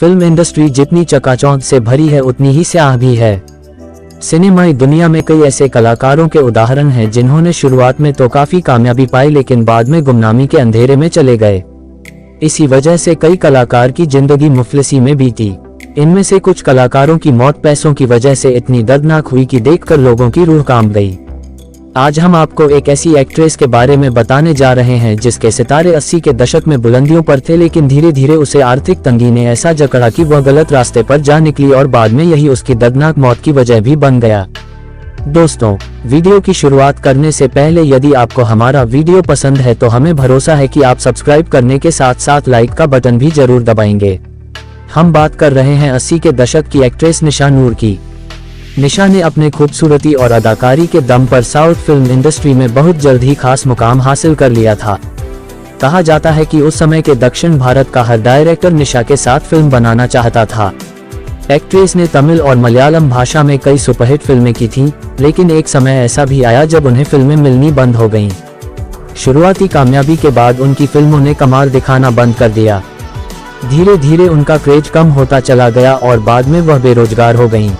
Film industry जितनी चकाचौंध से भरी है उतनी ही स्याह भी है। सिनेमाई दुनिया में कई ऐसे कलाकारों के उदाहरण हैं जिन्होंने शुरुआत में तो काफी कामयाबी पाई लेकिन बाद में गुमनामी के अंधेरे में चले गए। इसी वजह से कई कलाकार की जिंदगी मुफलिसी में बीती। इनमें से कुछ कलाकारों की मौत पैसों की वजह से इतनी दर्दनाक हुई कि देखकर लोगों की रूह कांप गई। आज हम आपको एक ऐसी एक्ट्रेस के बारे में बताने जा रहे हैं जिसके सितारे 80 के दशक में बुलंदियों पर थे, लेकिन धीरे धीरे उसे आर्थिक तंगी ने ऐसा जकड़ा कि वह गलत रास्ते पर जा निकली और बाद में यही उसकी दर्दनाक मौत की वजह भी बन गया। दोस्तों, वीडियो की शुरुआत करने से पहले यदि आपको हमारा वीडियो पसंद है तो हमें भरोसा है कि आप सब्सक्राइब करने के साथ साथ लाइक का बटन भी जरूर दबाएंगे। हम बात कर रहे हैं 80 के दशक की एक्ट्रेस निशा नूर की। निशा ने अपने खूबसूरती और अदाकारी के दम पर साउथ फिल्म इंडस्ट्री में बहुत जल्द ही खास मुकाम हासिल कर लिया था। कहा जाता है कि उस समय के दक्षिण भारत का हर डायरेक्टर निशा के साथ फिल्म बनाना चाहता था। एक्ट्रेस ने तमिल और मलयालम भाषा में कई सुपरहिट फिल्में की थीं, लेकिन एक समय ऐसा भी आया जब उन्हें फिल्में मिलनी बंद हो गईं। शुरुआती कामयाबी के बाद उनकी फिल्मों ने कमाल दिखाना बंद कर दिया। धीरे धीरे उनका क्रेज कम होता चला गया और बाद में वह बेरोजगार हो गईं।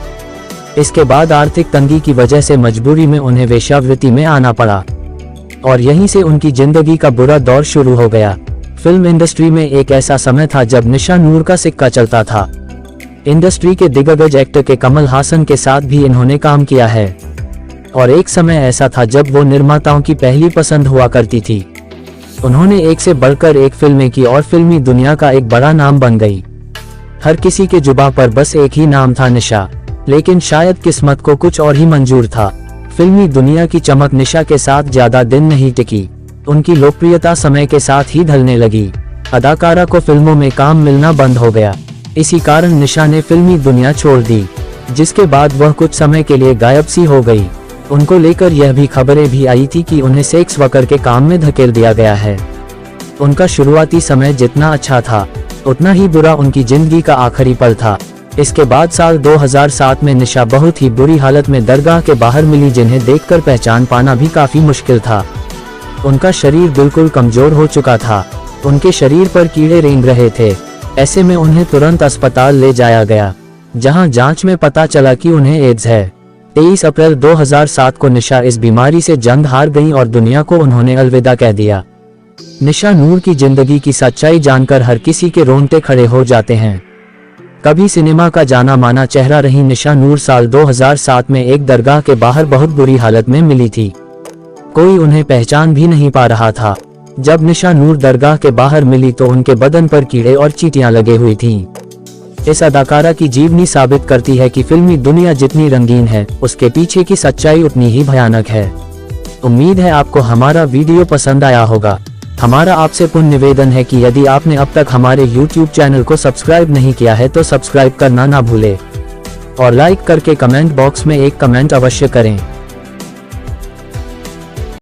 इसके बाद आर्थिक तंगी की वजह से मजबूरी में उन्हें वेश्यावृत्ति में आना पड़ा और यहीं से उनकी जिंदगी का बुरा दौर शुरू हो गया। फिल्म इंडस्ट्री में एक ऐसा समय था जब निशा नूर का सिक्का चलता था। इंडस्ट्री के दिग्गज एक्टर के कमल हासन के साथ भी इन्होंने काम किया है और एक समय ऐसा था जब वो निर्माताओं की पहली पसंद हुआ करती थी। उन्होंने एक से बढ़कर एक फिल्में की और फिल्मी दुनिया का एक बड़ा नाम बन गई। हर किसी के जुबां पर बस एक ही नाम था, निशा। लेकिन शायद किस्मत को कुछ और ही मंजूर था। फिल्मी दुनिया की चमक निशा के साथ ज्यादा दिन नहीं टिकी। उनकी लोकप्रियता समय के साथ ही ढलने लगी। अदाकारा को फिल्मों में काम मिलना बंद हो गया। इसी कारण निशा ने फिल्मी दुनिया छोड़ दी, जिसके बाद वह कुछ समय के लिए गायब सी हो गई। उनको लेकर यह भी खबरें भी आई थी कि उन्हें सेक्स वर्कर के काम में धकेल दिया गया है। उनका शुरुआती समय जितना अच्छा था उतना ही बुरा उनकी जिंदगी का आखिरी पल था। इसके बाद साल 2007 में निशा बहुत ही बुरी हालत में दरगाह के बाहर मिली, जिन्हें देखकर पहचान पाना भी काफी मुश्किल था। उनका शरीर बिल्कुल कमजोर हो चुका था। उनके शरीर पर कीड़े रेंग रहे थे। ऐसे में उन्हें तुरंत अस्पताल ले जाया गया, जहां जांच में पता चला कि उन्हें एड्स है। 23 अप्रैल 2007 को निशा इस बीमारी से जंग हार गईं और दुनिया को उन्होंने अलविदा कह दिया। निशा नूर की जिंदगी की सच्चाई जानकर हर किसी के रोंगटे खड़े हो जाते हैं। कभी सिनेमा का जाना माना चेहरा रही निशा नूर साल 2007 में एक दरगाह के बाहर बहुत बुरी हालत में मिली थी। कोई उन्हें पहचान भी नहीं पा रहा था। जब निशा नूर दरगाह के बाहर मिली तो उनके बदन पर कीड़े और चींटियां लगे हुई थीं। इस अदाकारा की जीवनी साबित करती है कि फिल्मी दुनिया जितनी रंगीन है उसके पीछे की सच्चाई उतनी ही भयानक है। उम्मीद है आपको हमारा वीडियो पसंद आया होगा। हमारा आपसे पुनः निवेदन है कि यदि आपने अब तक हमारे YouTube चैनल को सब्सक्राइब नहीं किया है तो सब्सक्राइब करना ना भूले और लाइक करके कमेंट बॉक्स में एक कमेंट अवश्य करें।